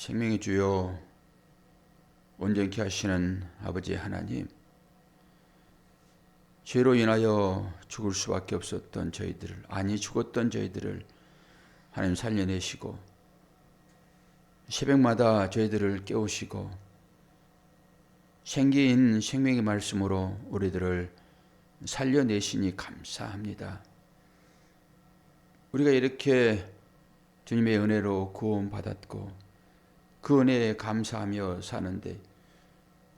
생명의 주요 온전케 하시는 아버지 하나님, 죄로 인하여 죽을 수밖에 없었던 저희들을, 죽었던 저희들을 하나님 살려내시고 새벽마다 저희들을 깨우시고 생기인 생명의 말씀으로 우리들을 살려내시니 감사합니다. 우리가 이렇게 주님의 은혜로 구원받았고 그 은혜에 감사하며 사는데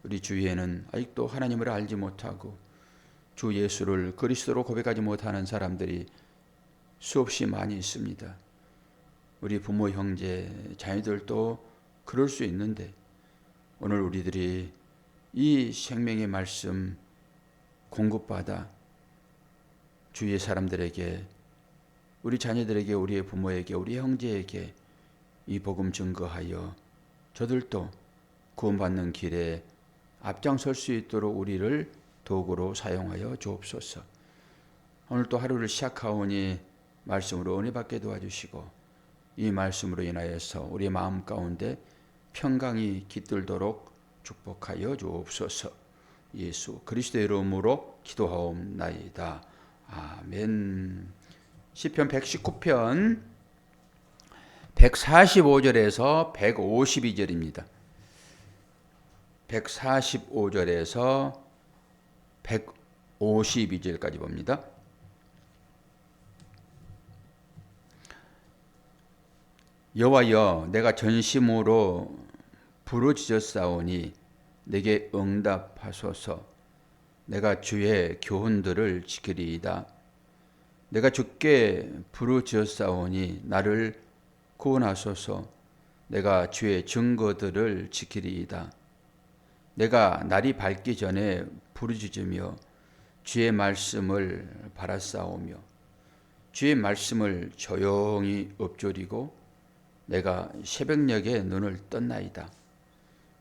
우리 주위에는 아직도 하나님을 알지 못하고 주 예수를 그리스도로 고백하지 못하는 사람들이 수없이 많이 있습니다. 우리 부모, 형제, 자녀들도 그럴 수 있는데 오늘 우리들이 이 생명의 말씀 공급받아 주위의 사람들에게, 우리 자녀들에게, 우리의 부모에게, 우리 형제에게 이 복음 증거하여 저들도 구원받는 길에 앞장설 수 있도록 우리를 도구로 사용하여 주옵소서. 오늘 또 하루를 시작하오니 말씀으로 은혜 받게 도와주시고 이 말씀으로 인하여서 우리 마음 가운데 평강이 깃들도록 축복하여 주옵소서. 예수 그리스도의 이름으로 기도하옵나이다. 아멘. 시편 119편 145절에서 152절입니다. 145절에서 152절까지 봅니다. 여호와여, 내가 전심으로 부르짖었사오니 내게 응답하소서. 내가 주의 교훈들을 지키리이다. 내가 주께 부르짖었사오니 나를 구원하소서. 내가 주의 증거들을 지키리이다. 내가 날이 밝기 전에 부르짖으며 주의 말씀을 바라싸오며 주의 말씀을 조용히 읊조리고 내가 새벽녘에 눈을 떴나이다.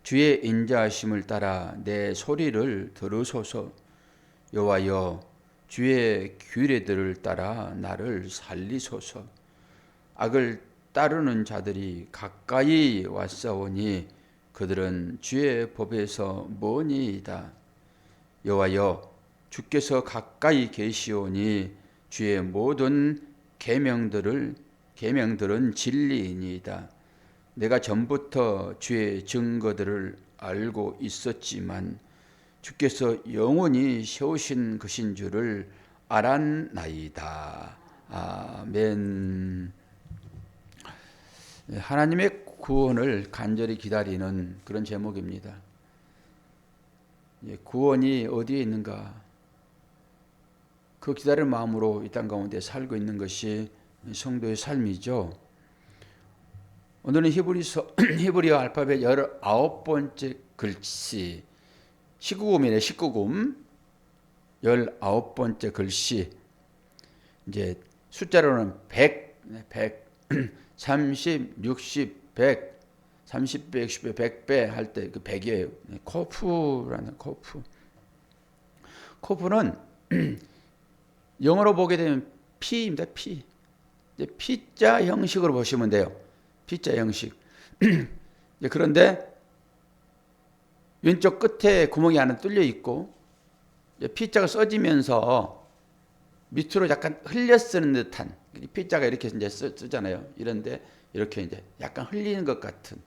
주의 인자하심을 따라 내 소리를 들으소서. 여호와여, 주의 규례들을 따라 나를 살리소서. 악을 따르는 자들이 가까이 왔사오니 그들은 주의 법에서 머니이다. 여호와여, 주께서 가까이 계시오니 주의 모든 계명들은 진리이니이다. 내가 전부터 주의 증거들을 알고 있었지만 주께서 영원히 세우신 것인 줄을 알았나이다. 아멘. 하나님의 구원을 간절히 기다리는 그런 제목입니다. 구원이 어디에 있는가? 그 기다리는 마음으로 이 땅 가운데 살고 있는 것이 성도의 삶이죠. 오늘은 히브리어 알파벳 19번째 글씨, 19금이네. 19금 19번째 글씨, 이제 숫자로는 100, 30, 60, 100, 30배, 60배, 100배 할 때 그 100이에요. 코프라는 코프. 코프는 영어로 보게 되면 P입니다. P. P자 형식으로 보시면 돼요. P자 형식. 그런데 왼쪽 끝에 구멍이 하나 뚫려 있고 P자가 써지면서 밑으로 약간 흘려 쓰는 듯한, P자가 이렇게 이제 쓰잖아요. 이런데 이렇게 이제 약간 흘리는 것 같은,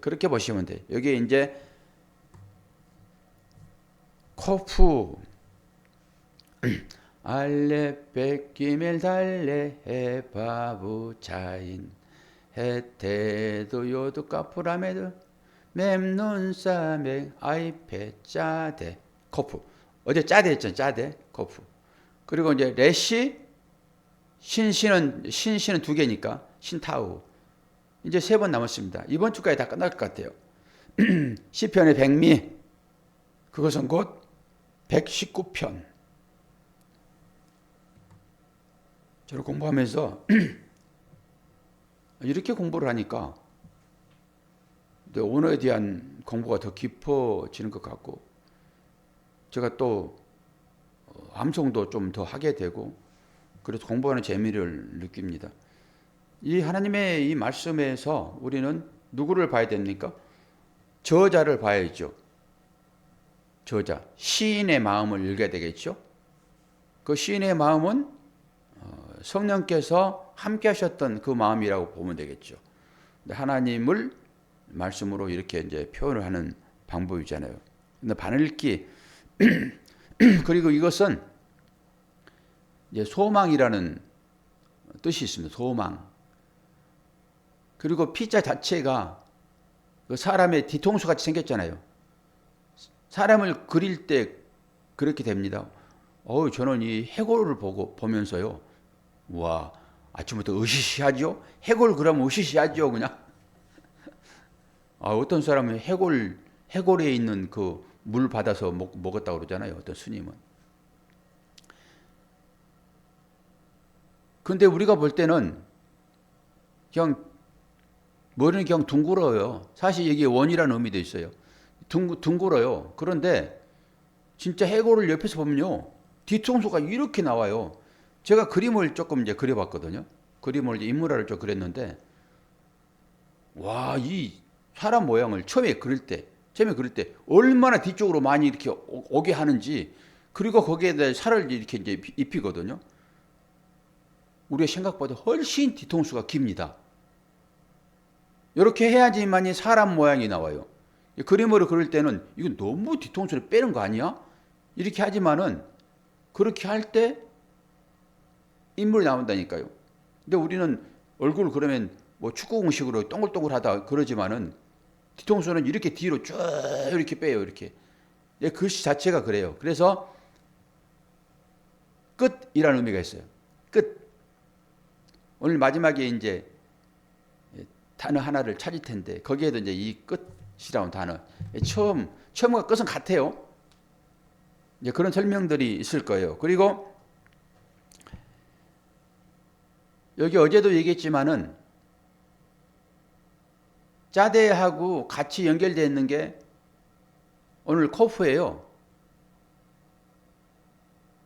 그렇게 보시면 돼요. 여기에 이제 코프 알레 백기멜 달레 헤바부 자인 헤테도 요도 카프라메드 mem눈사맥 아이페 짜데 코프. 어제 짜데 했잖아요. 짜데 코프. 그리고 이제 레시 신시는 두 개니까 신타우. 이제 3번 남았습니다. 이번 주까지 다 끝날 것 같아요. 시편의 백미, 그것은 곧 119편. 저를 공부하면서 이렇게 공부를 하니까 언어에 대한 공부가 더 깊어지는 것 같고, 제가 또 암송도 좀 더 하게 되고, 그래서 공부하는 재미를 느낍니다. 이 하나님의 이 말씀에서 우리는 누구를 봐야 됩니까? 저자를 봐야죠. 저자. 시인의 마음을 읽어야 되겠죠. 그 시인의 마음은 성령께서 함께 하셨던 그 마음이라고 보면 되겠죠. 하나님을 말씀으로 이렇게 이제 표현을 하는 방법이잖아요. 근데 바늘기 그리고 이것은 이제 소망이라는 뜻이 있습니다. 소망. 그리고 피자 자체가 그 사람의 뒤통수 같이 생겼잖아요. 사람을 그릴 때 그렇게 됩니다. 저는 이 해골을 보면서요. 와, 아침부터 으시시하죠? 해골 그러면 으시시하죠, 그냥. 어떤 사람은 해골에 있는 그 물 받아서 먹었다고 그러잖아요. 어떤 스님은. 근데 우리가 볼 때는 그냥 머리는 그냥 둥글어요. 사실 여기에 원이라는 의미도 있어요. 둥글어요. 그런데 진짜 해골을 옆에서 보면요. 뒤통수가 이렇게 나와요. 제가 그림을 조금 이제 그려봤거든요. 그림을 이제 인물화를 좀 그렸는데, 와, 이 사람 모양을 처음에 그릴 때 얼마나 뒤쪽으로 많이 이렇게 오게 하는지, 그리고 거기에 대해 살을 이렇게 이제 입히거든요. 우리의 생각보다 훨씬 뒤통수가 깁니다. 이렇게 해야지만이 사람 모양이 나와요. 그림으로 그릴 때는 이건 너무 뒤통수를 빼는 거 아니야? 이렇게 하지만은 그렇게 할 때 인물이 나온다니까요. 근데 우리는 얼굴 그러면 뭐 축구공식으로 동글동글하다 그러지만은 뒤통수는 이렇게 뒤로 쭉 이렇게 빼요. 이렇게. 글씨 자체가 그래요. 그래서 끝이라는 의미가 있어요. 끝. 오늘 마지막에 이제 단어 하나를 찾을 텐데 거기에도 이제 이 끝이라는 단어 처음과 끝은 같아요. 이제 그런 설명들이 있을 거예요. 그리고 여기 어제도 얘기했지만은 짜대하고 같이 연결되어 있는 게 오늘 코프예요.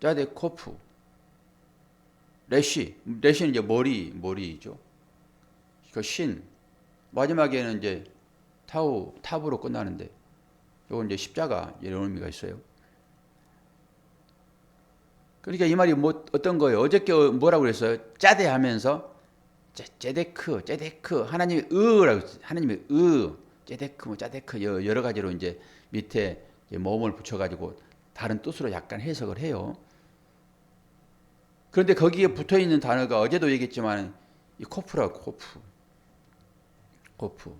짜대 코프. 레시는 이제 머리죠. 그 신. 마지막에는 이제 탑으로 끝나는데, 이건 이제 십자가 이런 의미가 있어요. 그러니까 이 말이 어떤 거예요? 어저께 뭐라고 그랬어요? 짜대 하면서 제데크 하나님의 의라고 했어요. 하나님의 제데크 짜데크 여러 가지로 이제 밑에 모음을 붙여가지고 다른 뜻으로 약간 해석을 해요. 그런데 거기에 붙어 있는 단어가 어제도 얘기했지만 이 코프라고 코프.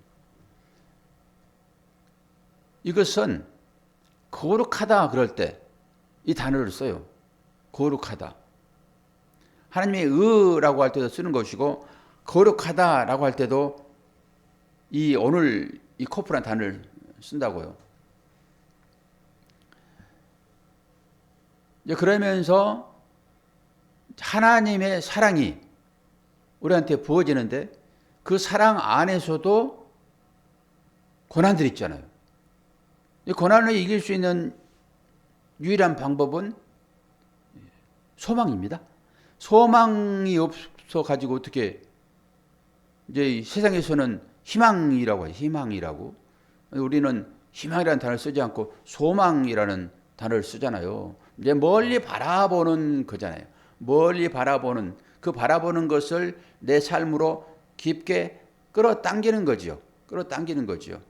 이것은 거룩하다 그럴 때 이 단어를 써요. 거룩하다. 하나님의 의라고 할 때도 쓰는 것이고 거룩하다라고 할 때도 오늘 이 코프란 단어를 쓴다고요. 이제 그러면서 하나님의 사랑이 우리한테 부어지는데 그 사랑 안에서도 고난들이 있잖아요. 이 고난을 이길 수 있는 유일한 방법은 소망입니다. 소망이 없어 가지고 어떻게 이제 세상에서는 희망이라고 해요. 희망이라고. 우리는 희망이라는 단어를 쓰지 않고 소망이라는 단어를 쓰잖아요. 이제 멀리 바라보는 거잖아요. 멀리 바라보는 그 바라보는 것을 내 삶으로 깊게 끌어당기는 거지요. 끌어당기는 거지요.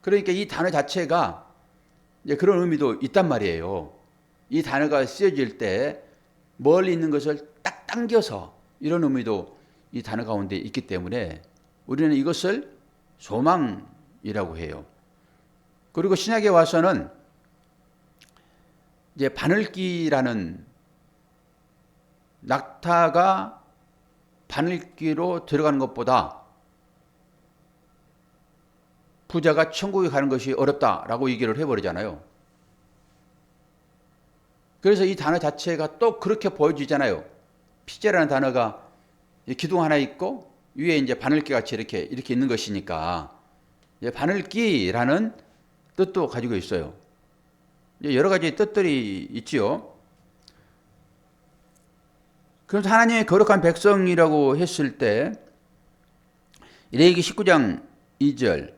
그러니까 이 단어 자체가 이제 그런 의미도 있단 말이에요. 이 단어가 쓰여질 때 멀리 있는 것을 딱 당겨서 이런 의미도 이 단어 가운데 있기 때문에 우리는 이것을 소망이라고 해요. 그리고 신약에 와서는 이제 바늘기라는 낙타가 바늘기로 들어가는 것보다 부자가 천국에 가는 것이 어렵다라고 얘기를 해버리잖아요. 그래서 이 단어 자체가 또 그렇게 보여지잖아요. 피제라는 단어가 기둥 하나 있고 위에 이제 바늘기 같이 이렇게 있는 것이니까 바늘기라는 뜻도 가지고 있어요. 여러 가지 뜻들이 있지요. 그래서 하나님의 거룩한 백성이라고 했을 때 레위기 19장 2절.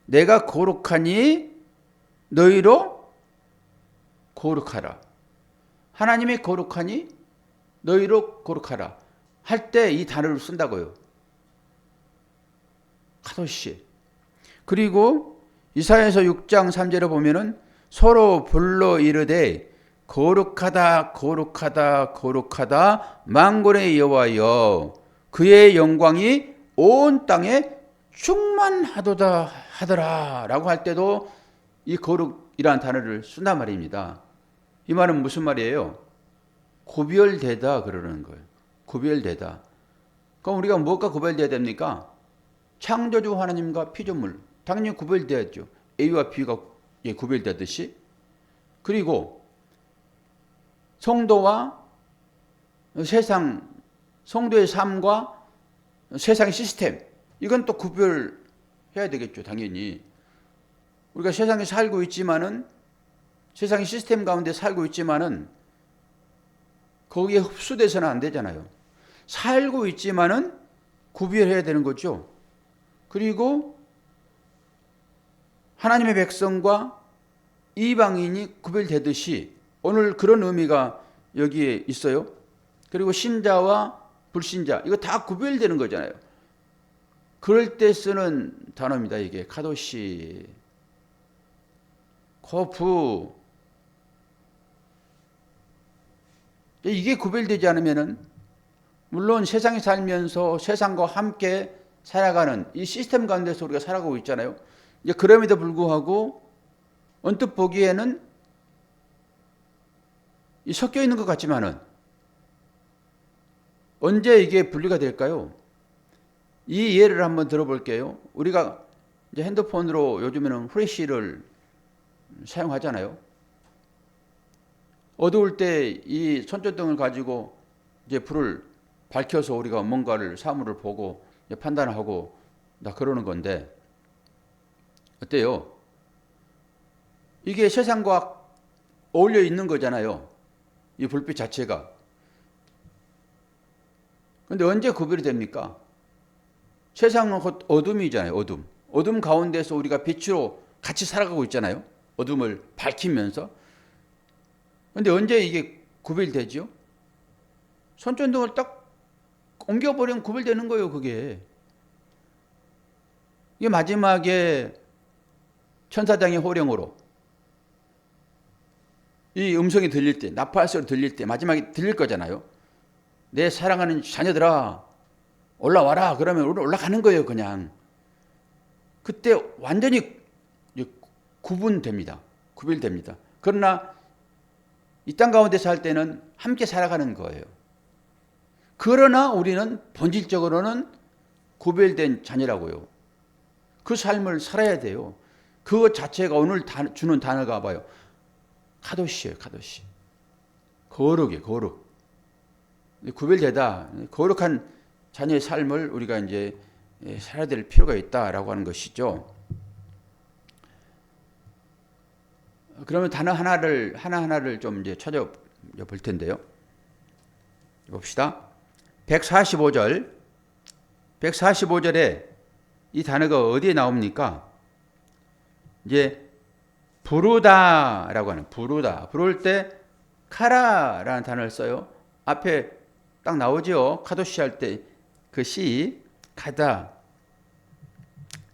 내가 거룩하니 너희로 거룩하라. 하나님이 거룩하니 너희로 거룩하라. 할 때 이 단어를 쓴다고요. 카도시. 그리고 이사야서 6장 3절에 보면은 서로 불러 이르되 거룩하다 거룩하다 거룩하다 만군의 여호와여 그의 영광이 온 땅에 충만하도다 하더라 라고 할 때도 이 거룩이라는 단어를 쓴단 말입니다. 이 말은 무슨 말이에요? 구별되다 그러는 거예요. 구별되다. 그럼 우리가 무엇과 구별돼야 됩니까? 창조주 하나님과 피조물. 당연히 구별돼야죠. A와 B가 구별되듯이. 그리고 성도와 세상, 성도의 삶과 세상의 시스템. 이건 또 구별해야 되겠죠. 당연히. 우리가 세상에 살고 있지만은 세상의 시스템 가운데 살고 있지만은 거기에 흡수돼서는 안 되잖아요. 살고 있지만은 구별해야 되는 거죠. 그리고 하나님의 백성과 이방인이 구별되듯이 오늘 그런 의미가 여기에 있어요. 그리고 신자와 불신자 이거 다 구별되는 거잖아요. 그럴 때 쓰는 단어입니다. 이게 카도시, 코프. 이게 구별되지 않으면은 물론 세상에 살면서 세상과 함께 살아가는 이 시스템 가운데서 우리가 살아가고 있잖아요. 이제 그럼에도 불구하고 언뜻 보기에는 이 섞여 있는 것 같지만은 언제 이게 분리가 될까요? 이 예를 한번 들어볼게요. 우리가 이제 핸드폰으로 요즘에는 후레쉬를 사용하잖아요. 어두울 때 이 손전등을 가지고 이제 불을 밝혀서 우리가 뭔가를 사물을 보고 판단하고 나 그러는 건데 어때요? 이게 세상과 어울려 있는 거잖아요. 이 불빛 자체가. 근데 언제 구별이 됩니까? 세상은 어둠이잖아요. 어둠. 어둠 가운데서 우리가 빛으로 같이 살아가고 있잖아요. 어둠을 밝히면서. 근데 언제 이게 구별되죠? 손전등을 딱 옮겨버리면 구별되는 거예요. 그게. 이게 마지막에 천사장의 호령으로 이 음성이 들릴 때, 나팔 소리 들릴 때 마지막에 들릴 거잖아요. 내 사랑하는 자녀들아 올라와라. 그러면 올라가는 거예요. 그냥. 그때 완전히 구분됩니다. 구별됩니다. 그러나 이 땅 가운데 살 때는 함께 살아가는 거예요. 그러나 우리는 본질적으로는 구별된 자녀라고요. 그 삶을 살아야 돼요. 그것 자체가 오늘 주는 단어가 봐요. 카도시예요. 카도시. 거룩이에요. 거룩. 구별되다. 거룩한 자녀의 삶을 우리가 이제 살아야 될 필요가 있다라고 하는 것이죠. 그러면 단어 하나하나를 좀 이제 찾아볼 텐데요. 봅시다. 145절. 145절에 이 단어가 어디에 나옵니까? 이제 부르다라고 하는 부르다. 부를 때 카라라는 단어를 써요. 앞에 딱 나오죠. 카도시 할 때 그 시 카다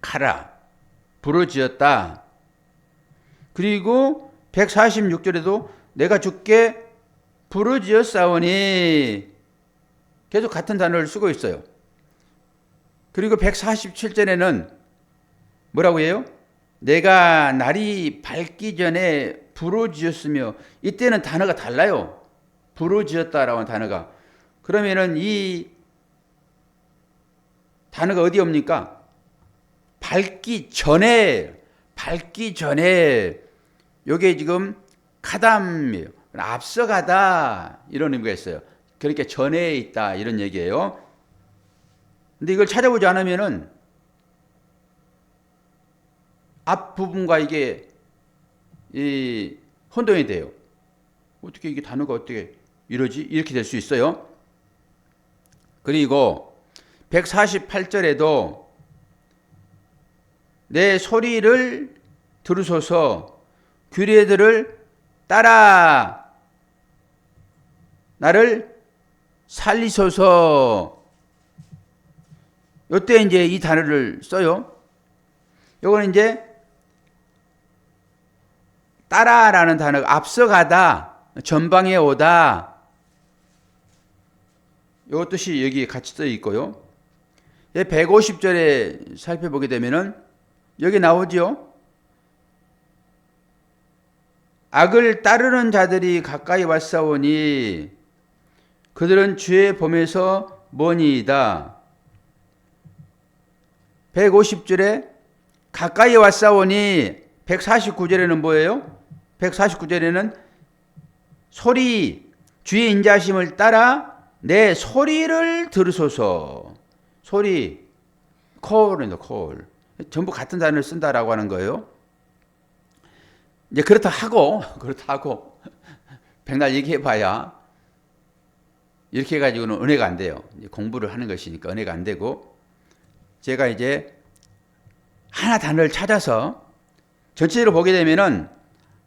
카라 부르짖었다. 그리고 146절에도 내가 주께 부르짖었사오니 계속 같은 단어를 쓰고 있어요. 그리고 147절에는 뭐라고 해요? 내가 날이 밝기 전에 부르짖었으며 이때는 단어가 달라요. 부르짖었다라고 하는 단어가. 그러면은 이 단어가 어디 옵니까? 밝기 전에 요게 지금 카담이에요. 앞서가다 이런 의미가 있어요. 그러니까 전에 있다 이런 얘기예요. 근데 이걸 찾아보지 않으면은 앞부분과 이게 이 혼동이 돼요. 어떻게 이게 단어가 어떻게 이러지? 이렇게 될 수 있어요. 그리고 148절에도 내 소리를 들으소서. 규례들을 따라 나를 살리소서. 이때 이제 이 단어를 써요. 요거는 이제 따라라는 단어가 앞서가다, 전방에 오다, 요 뜻이 여기 같이 써 있고요. 150절에 살펴보게 되면은 여기 나오죠. 악을 따르는 자들이 가까이 왔사오니 그들은 주의 범에서 머니이다. 150절에 가까이 왔사오니 149절에는 뭐예요? 149절에는 소리, 주의 인자심을 따라 내 소리를 들으소서. 소리, call입니다. call. 전부 같은 단어를 쓴다라고 하는 거예요. 이제 그렇다 하고 백날 얘기해봐야 이렇게 해가지고는 은혜가 안 돼요. 공부를 하는 것이니까 은혜가 안 되고, 제가 이제 하나 단어를 찾아서 전체적으로 보게 되면은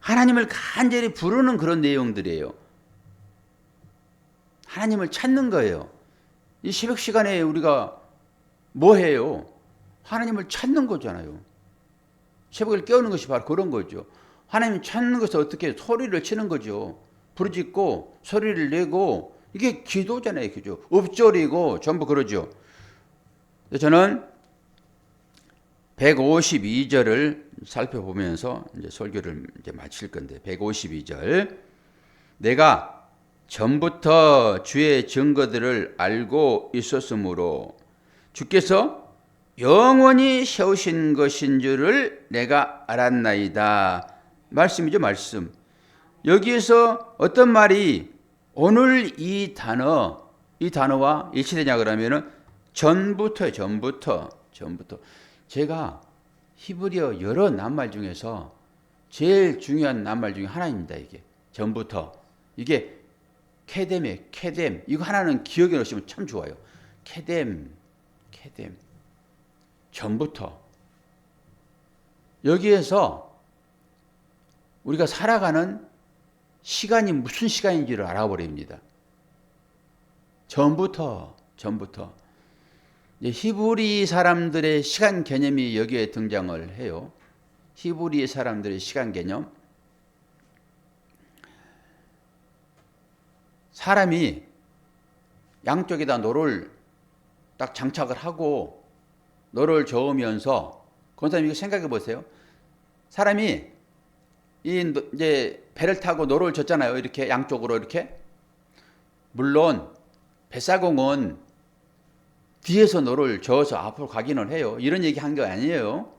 하나님을 간절히 부르는 그런 내용들이에요. 하나님을 찾는 거예요. 이 새벽 시간에 우리가 뭐 해요? 하나님을 찾는 거잖아요. 새벽을 깨우는 것이 바로 그런 거죠. 하나님 찾는 것을 어떻게 소리를 치는 거죠. 부르짖고 소리를 내고, 이게 기도잖아요. 그죠? 읊조리고 전부 그러죠. 저는 152절을 살펴보면서 이제 설교를 이제 마칠 건데, 152절. 내가 전부터 주의 증거들을 알고 있었으므로 주께서 영원히 세우신 것인 줄을 내가 알았나이다. 말씀이죠, 말씀. 여기에서 어떤 말이 오늘 이 단어와 일치되냐 그러면은 전부터요, 전부터. 제가 히브리어 여러 낱말 중에서 제일 중요한 낱말 중에 하나입니다. 이게 전부터. 이게 케뎀이에요. 케뎀. 이거 하나는 기억에 넣으시면 참 좋아요. 케뎀. 전부터. 여기에서 우리가 살아가는 시간이 무슨 시간인지를 알아버립니다. 전부터. 히브리 사람들의 시간 개념이 여기에 등장을 해요. 히브리 사람들의 시간 개념. 사람이 양쪽에다 노를 딱 장착을 하고 노를 저으면서, 권사님 이거 생각해 보세요. 사람이 이제 배를 타고 노를 젓잖아요. 이렇게 양쪽으로 이렇게. 물론 뱃사공은 뒤에서 노를 저어서 앞으로 가기는 해요. 이런 얘기 한 게 아니에요.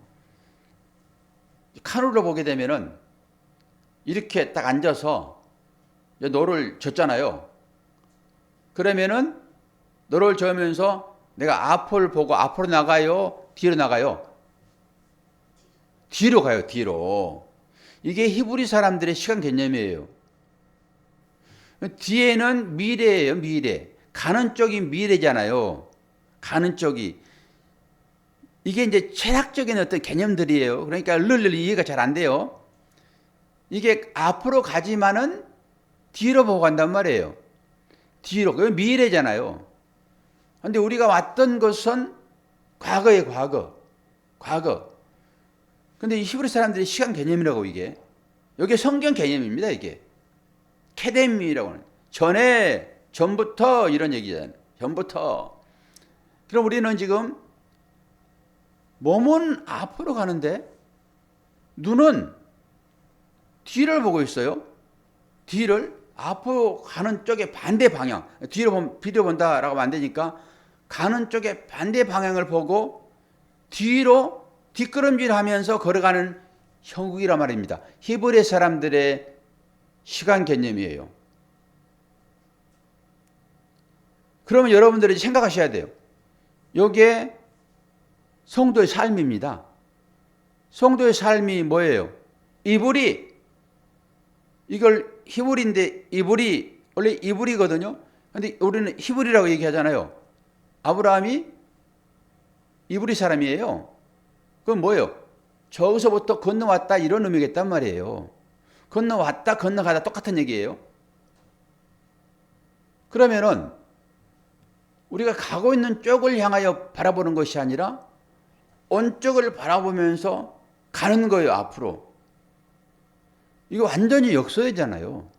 카누로 보게 되면은 이렇게 딱 앉아서 노를 젓잖아요. 그러면은 노를 저으면서 내가 앞을 보고 앞으로 나가요? 뒤로 나가요? 뒤로 가요, 뒤로. 이게 히브리 사람들의 시간 개념이에요. 뒤에는 미래예요, 미래. 가는 쪽이 미래잖아요. 가는 쪽이. 이게 이제 철학적인 어떤 개념들이에요. 그러니까 늘 이해가 잘 안 돼요. 이게 앞으로 가지만은 뒤로 보고 간단 말이에요. 뒤로. 그게 미래잖아요. 근데 우리가 왔던 것은 과거예요, 과거. 근데 이 히브리 사람들의 시간 개념이라고, 이게. 이게 성경 개념입니다, 이게. 케뎀이라고 하는. 전부터 이런 얘기잖아요. 전부터. 그럼 우리는 지금 몸은 앞으로 가는데 눈은 뒤를 보고 있어요. 뒤를 앞으로 가는 쪽의 반대 방향. 뒤로 본다라고 하면 안 되니까 가는 쪽의 반대 방향을 보고 뒤로 뒷걸음질하면서 걸어가는 형국이란 말입니다. 히브리 사람들의 시간 개념이에요. 그러면 여러분들이 생각하셔야 돼요. 이게 성도의 삶입니다. 성도의 삶이 뭐예요? 이불이, 이걸 히브리인데 이불이 원래 이불이거든요. 근데 우리는 히브리라고 얘기하잖아요. 아브라함이 이브리 사람이에요. 그건 뭐예요? 저기서부터 건너왔다 이런 의미겠단 말이에요. 건너왔다 건너가다 똑같은 얘기예요. 그러면은 우리가 가고 있는 쪽을 향하여 바라보는 것이 아니라 온 쪽을 바라보면서 가는 거예요, 앞으로. 이거 완전히 역설이잖아요.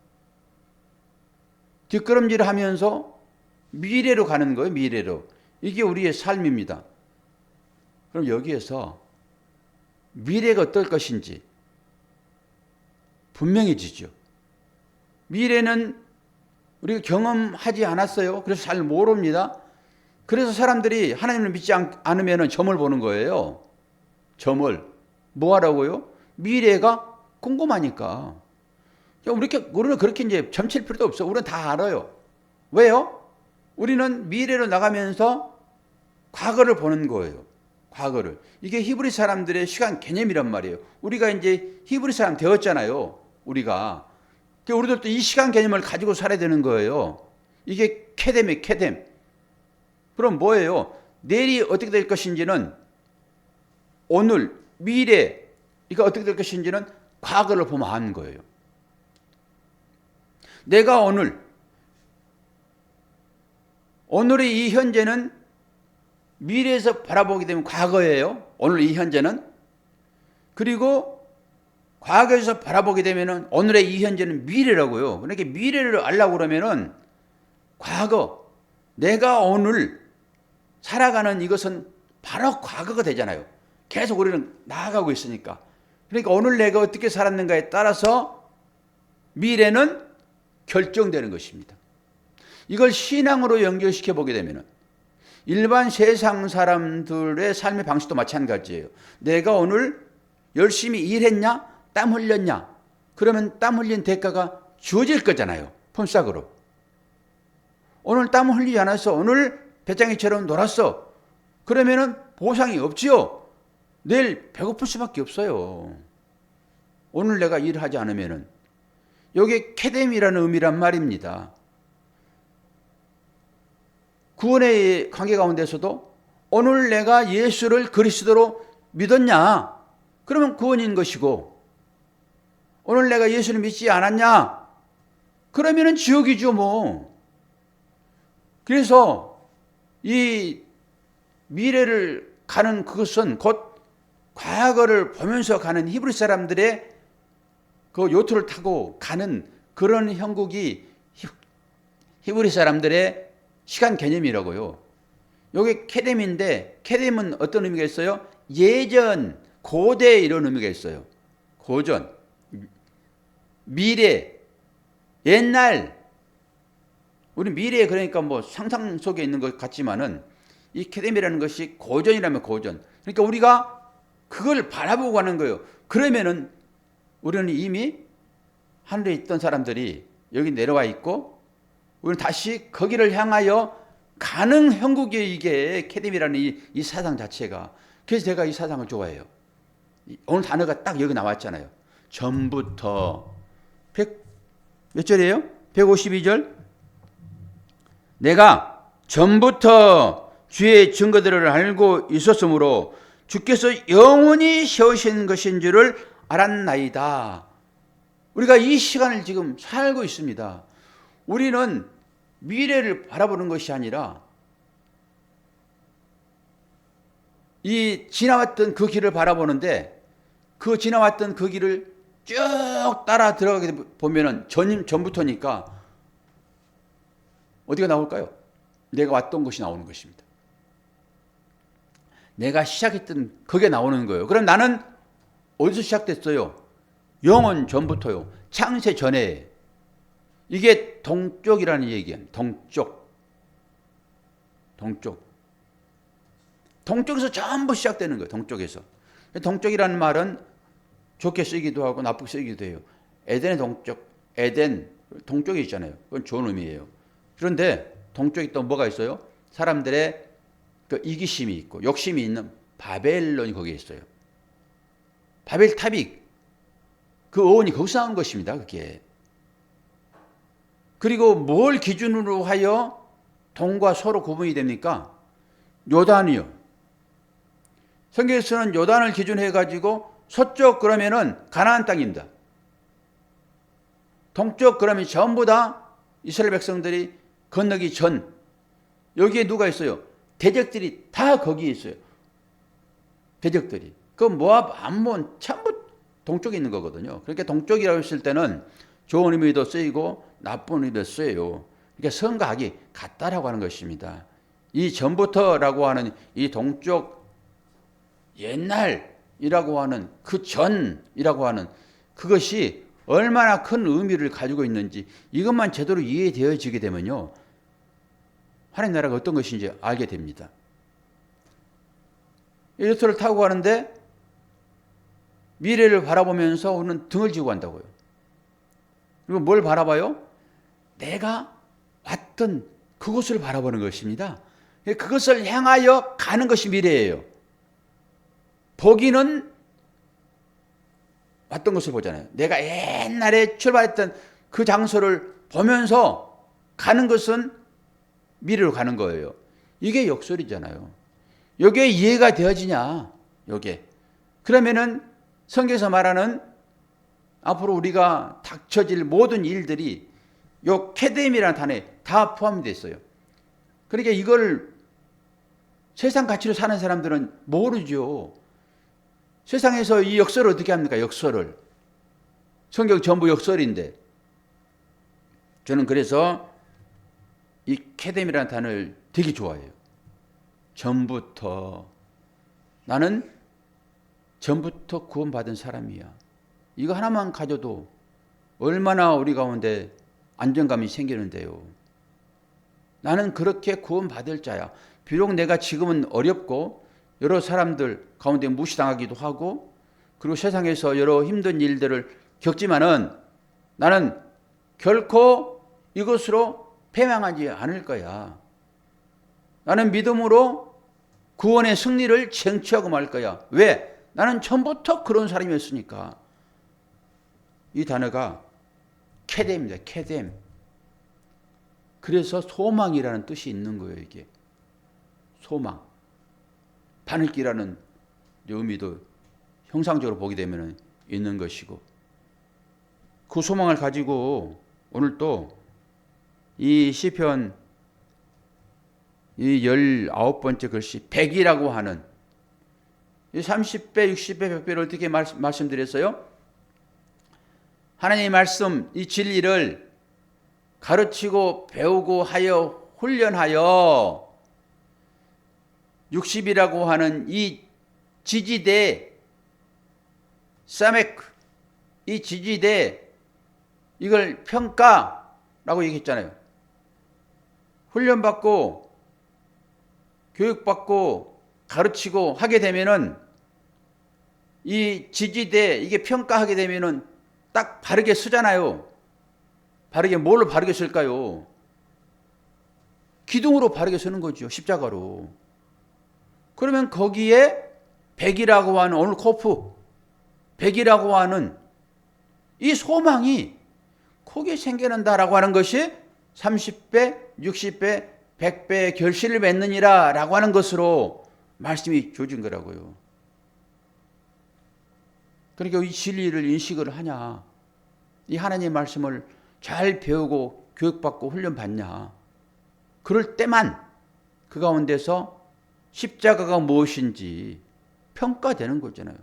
뒷걸음질 하면서 미래로 가는 거예요, 미래로. 이게 우리의 삶입니다. 그럼 여기에서 미래가 어떨 것인지 분명해지죠. 미래는 우리가 경험하지 않았어요. 그래서 잘 모릅니다. 그래서 사람들이 하나님을 믿지 않으면 점을 보는 거예요. 점을. 뭐 하라고요? 미래가 궁금하니까. 우리는 그렇게 이제 점칠 필요도 없어. 우리는 다 알아요. 왜요? 우리는 미래로 나가면서 과거를 보는 거예요. 과거를. 이게 히브리 사람들의 시간 개념이란 말이에요. 우리가 이제 히브리 사람 되었잖아요. 우리가. 우리들도 이 시간 개념을 가지고 살아야 되는 거예요. 이게 케뎀이에요, 케뎀. 그럼 뭐예요? 내일이 어떻게 될 것인지는 오늘, 미래, 이거 어떻게 될 것인지는 과거를 보면 아는 거예요. 내가 오늘의 이 현재는 미래에서 바라보게 되면 과거예요. 오늘 이 현재는. 그리고 과거에서 바라보게 되면 오늘의 이 현재는 미래라고요. 그러니까 미래를 알려고 그러면은 과거, 내가 오늘 살아가는 이것은 바로 과거가 되잖아요. 계속 우리는 나아가고 있으니까. 그러니까 오늘 내가 어떻게 살았는가에 따라서 미래는 결정되는 것입니다. 이걸 신앙으로 연결시켜 보게 되면 일반 세상 사람들의 삶의 방식도 마찬가지예요. 내가 오늘 열심히 일했냐? 땀 흘렸냐? 그러면 땀 흘린 대가가 주어질 거잖아요. 품삯으로. 오늘 땀 흘리지 않았어. 오늘 배짱이처럼 놀았어. 그러면은 보상이 없지요. 내일 배고플 수밖에 없어요. 오늘 내가 일을 하지 않으면은. 이게 케뎀이라는 의미란 말입니다. 구원의 관계 가운데서도 오늘 내가 예수를 그리스도로 믿었냐? 그러면 구원인 것이고, 오늘 내가 예수를 믿지 않았냐? 그러면은 지옥이죠, 뭐. 그래서 이 미래를 가는 그것은 곧 과거를 보면서 가는 히브리 사람들의 그 요트를 타고 가는 그런 형국이 히브리 사람들의 시간 개념이라고요. 이게 케뎀인데, 케뎀은 어떤 의미가 있어요? 예전, 고대 이런 의미가 있어요. 고전, 미래, 옛날. 우리 미래 그러니까 뭐 상상 속에 있는 것 같지만은 이 케뎀이라는 것이 고전이라면 고전. 그러니까 우리가 그걸 바라보고 가는 거예요. 그러면은 우리는 이미 하늘에 있던 사람들이 여기 내려와 있고, 우리는 다시 거기를 향하여 가는 형국이 이게 케뎀이라는 이 사상 자체가. 그래서 제가 이 사상을 좋아해요. 오늘 단어가 딱 여기 나왔잖아요. 전부터 몇 절이에요? 152절. 내가 전부터 주의 증거들을 알고 있었으므로 주께서 영원히 세우신 것인 줄을 알았나이다. 우리가 이 시간을 지금 살고 있습니다. 우리는 미래를 바라보는 것이 아니라 이 지나왔던 그 길을 바라보는데, 그 지나왔던 그 길을 쭉 따라 들어가게 보면은 전부터니까 어디가 나올까요? 내가 왔던 곳이 나오는 것입니다. 내가 시작했던 그게 나오는 거예요. 그럼 나는 어디서 시작됐어요? 영원 전부터요. 창세 전에. 이게 동쪽이라는 얘기예요. 동쪽에서 전부 시작되는 거예요. 동쪽에서. 동쪽이라는 말은 좋게 쓰기도 하고 나쁘게 쓰기도 해요. 에덴의 동쪽, 에덴 동쪽에 있잖아요. 그건 좋은 의미예요. 그런데 동쪽에 또 뭐가 있어요? 사람들의 그 이기심이 있고 욕심이 있는 바벨론이 거기에 있어요. 바벨탑이 그 어원이 거기서 나온 것입니다. 그게. 그리고 뭘 기준으로 하여 동과 서로 구분이 됩니까? 요단이요. 성경에서는 요단을 기준해 가지고 서쪽 그러면은 가나안 땅입니다. 동쪽 그러면 전부 다 이스라엘 백성들이 건너기 전. 여기에 누가 있어요? 대적들이 다 거기에 있어요. 대적들이. 그 모압, 암몬 전부 동쪽에 있는 거거든요. 그러니까 동쪽이라고 했을 때는 좋은 의미도 쓰이고 나쁜 의미도 쓰여요. 그러니까 성각이 같다라고 하는 것입니다. 이 전부터라고 하는 이 동쪽 옛날이라고 하는 그 전이라고 하는 그것이 얼마나 큰 의미를 가지고 있는지 이것만 제대로 이해되어지게 되면요. 하나님 나라가 어떤 것인지 알게 됩니다. 요트를 타고 가는데 미래를 바라보면서 우리는 등을 지고 간다고요. 그리고 뭘 바라봐요? 내가 왔던 그곳을 바라보는 것입니다. 그것을 향하여 가는 것이 미래예요. 보기는 왔던 것을 보잖아요. 내가 옛날에 출발했던 그 장소를 보면서 가는 것은 미래로 가는 거예요. 이게 역설이잖아요. 이게 이해가 되어지냐? 이게. 그러면은 성경에서 말하는 앞으로 우리가 닥쳐질 모든 일들이 요 케뎀이라는 단어에 다 포함이 되어 있어요. 그러니까 이걸 세상 가치로 사는 사람들은 모르죠. 세상에서 이 역설을 어떻게 합니까? 역설을. 성경 전부 역설인데. 저는 그래서 이 케뎀이라는 단어를 되게 좋아해요. 전부터. 나는 전부터 구원받은 사람이야. 이거 하나만 가져도 얼마나 우리 가운데 안정감이 생기는데요. 나는 그렇게 구원받을 자야. 비록 내가 지금은 어렵고 여러 사람들 가운데 무시당하기도 하고 그리고 세상에서 여러 힘든 일들을 겪지만은 나는 결코 이것으로 패망하지 않을 거야. 나는 믿음으로 구원의 승리를 쟁취하고 말 거야. 왜? 나는 처음부터 그런 사람이었으니까. 이 단어가 케뎀입니다. 케뎀. 그래서 소망이라는 뜻이 있는 거예요. 이게. 소망. 바늘기라는 의미도 형상적으로 보게 되면 있는 것이고 그 소망을 가지고 오늘 또 이 시편 이 19번째 글씨 100이라고 하는 이 30배, 60배, 100배를 어떻게 말씀드렸어요? 하나님의 말씀, 이 진리를 가르치고 배우고 하여 훈련하여 60이라고 하는 이 지지대 사메크 이 지지대 이걸 평가라고 얘기했잖아요. 훈련받고 교육받고 가르치고 하게 되면은 이 지지대 이게 평가하게 되면은 딱 바르게 쓰잖아요. 바르게 뭘로 바르게 쓸까요? 기둥으로 바르게 쓰는 거죠. 십자가로. 그러면 거기에 백이라고 하는 오늘 코프 백이라고 하는 이 소망이 거기에 생겨난다라고 하는 것이 30배, 60배, 100배의 결실을 맺느니라 라고 하는 것으로 말씀이 주어진 거라고요. 그러니까 이 진리를 인식을 하냐, 이 하나님의 말씀을 잘 배우고 교육받고 훈련받냐, 그럴 때만 그 가운데서 십자가가 무엇인지 평가되는 거잖아요.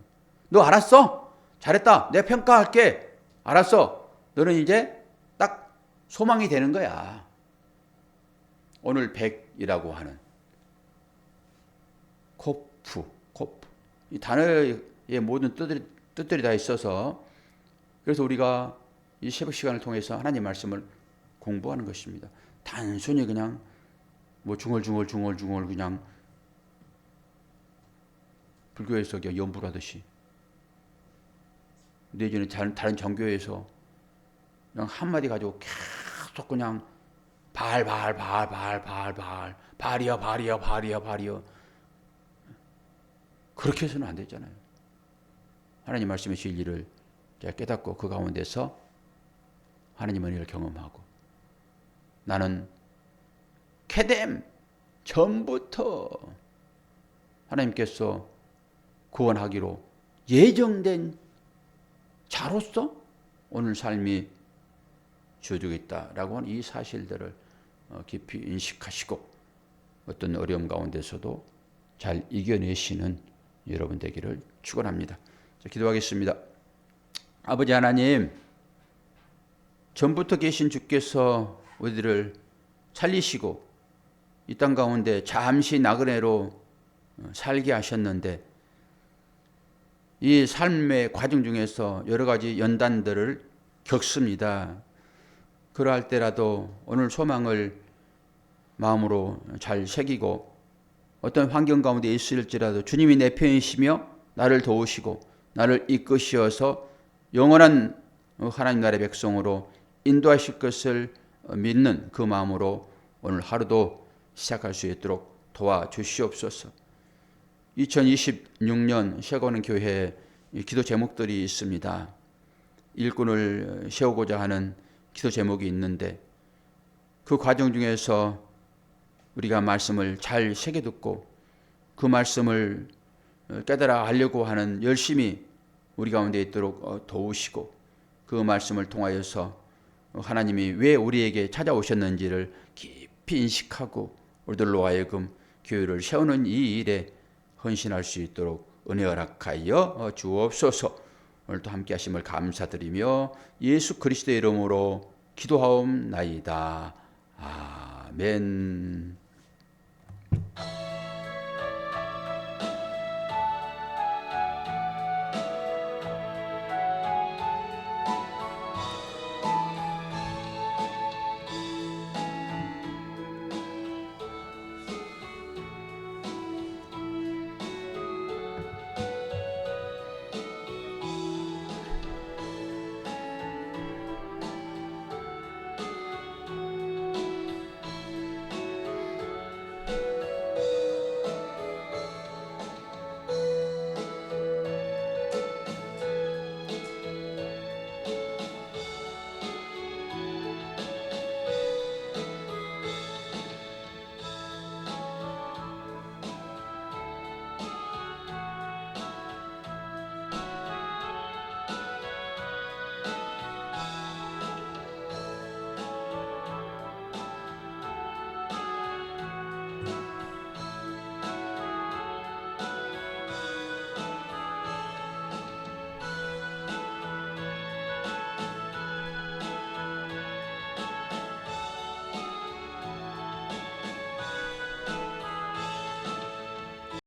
너 알았어? 잘했다. 내가 평가할게. 알았어. 너는 이제 딱 소망이 되는 거야. 오늘 100이라고 하는 코프. 이 단어의 모든 뜻들이 다 있어서 그래서 우리가 이 새벽 시간을 통해서 하나님 말씀을 공부하는 것입니다. 단순히 그냥 뭐 중얼중얼 그냥 불교에서 연불 하듯이 내지는 다른 종교에서 그냥 한마디 가지고 계속 그냥 발이야 그렇게 해서는 안 되잖아요. 하나님 말씀의 진리를 깨닫고 그 가운데서 하나님의 은혜를 경험하고 나는 케뎀 전부터 하나님께서 구원하기로 예정된 자로서 오늘 삶이 주어지고 있다라고 하는 이 사실들을 깊이 인식하시고 어떤 어려움 가운데서도 잘 이겨내시는 여러분 되기를 축원합니다. 기도하겠습니다. 아버지 하나님, 전부터 계신 주께서 우리들을 살리시고 이 땅 가운데 잠시 나그네로 살게 하셨는데 이 삶의 과정 중에서 여러 가지 연단들을 겪습니다. 그러할 때라도 오늘 소망을 마음으로 잘 새기고 어떤 환경 가운데 있을지라도 주님이 내 편이시며 나를 도우시고 나를 이끄시어서 영원한 하나님 나라의 백성으로 인도하실 것을 믿는 그 마음으로 오늘 하루도 시작할 수 있도록 도와주시옵소서. 2026년 세고는 교회에 기도 제목들이 있습니다. 일꾼을 세우고자 하는 기도 제목이 있는데 그 과정 중에서 우리가 말씀을 잘 새겨 듣고 그 말씀을 깨달아 가려고 하는 열심히 우리 가운데 있도록 도우시고 그 말씀을 통하여서 하나님이 왜 우리에게 찾아오셨는지를 깊이 인식하고 우리들로 하여금 교회를 세우는 이 일에 헌신할 수 있도록 은혜 허락하여 주옵소서. 오늘도 함께 하심을 감사드리며 예수 그리스도의 이름으로 기도하옵나이다. 아멘.